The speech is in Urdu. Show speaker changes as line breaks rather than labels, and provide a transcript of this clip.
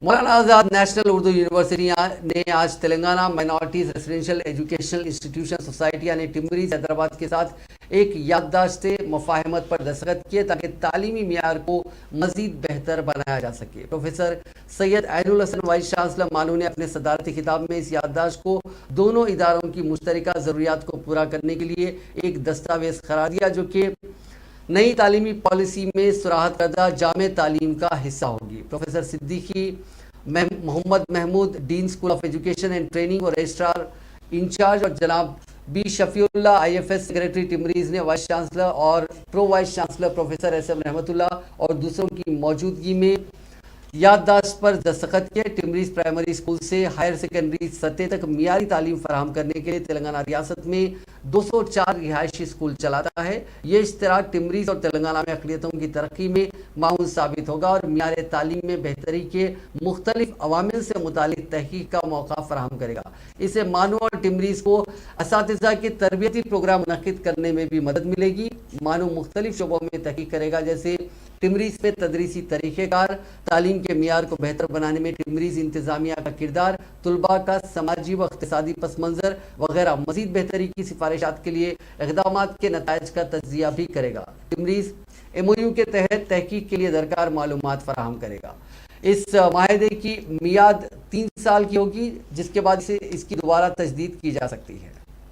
مولانا آزاد نیشنل اردو یونیورسٹی نے آج Telangana minorities residential educational institution society یعنی ٹمریز حیدرآباد کے ساتھ ایک یادداشت مفاہمت پر دستخط کیے تاکہ تعلیمی معیار کو مزید بہتر بنایا جا سکے۔ پروفیسر سید عین الحسن وائس چانسلر مانو نے اپنے صدارتی خطاب میں اس یادداشت کو دونوں اداروں کی مشترکہ ضروریات کو پورا کرنے کے لیے ایک دستاویز قرار دیا جو کہ نئی تعلیمی پالیسی میں صراحت کردہ جامع تعلیم کا حصہ ہوگی۔ Professor Siddiqui Mohammad Mahmood dean school of education and training اور رجسٹرار انچارج اور جناب B Shafi Ullah I F S secretary TMREIS نے وائس چانسلر اور pro vice chancellor professor S M Rahmat Ullah اور دوسروں کی موجودگی میں یادداشت پر دستخط کیے۔ ٹمریز پرائمری اسکول سے ہائر سیکنڈری سطح تک معیاری تعلیم فراہم کرنے کے لیے تلنگانہ ریاست میں 204 رہائشی اسکول چلاتا ہے۔ یہ اشتراک ٹمریز اور تلنگانہ میں اقلیتوں کی ترقی میں معاون ثابت ہوگا اور معیار تعلیم میں بہتری کے مختلف عوامل سے متعلق تحقیق کا موقع فراہم کرے گا۔ اسے مانو اور ٹمریز کو اساتذہ کے تربیتی پروگرام منعقد کرنے میں بھی مدد ملے گی۔ مانو مختلف شعبوں میں تحقیق کرے گا جیسے ٹمریز میں تدریسی طریقہ کار، تعلیم کے معیار کو بہتر بنانے میں ٹمریز انتظامیہ کا کردار، طلباء کا سماجی و اقتصادی پس منظر وغیرہ۔ مزید بہتری کی سفارشات کے لیے اقدامات کے نتائج کا تجزیہ بھی کرے گا۔ ٹمریز MOU کے تحت تحقیق کے لیے درکار معلومات فراہم کرے گا۔ اس معاہدے کی میعاد 3 سال کی ہوگی جس کے بعد اس کی دوبارہ تجدید کی جا سکتی ہے۔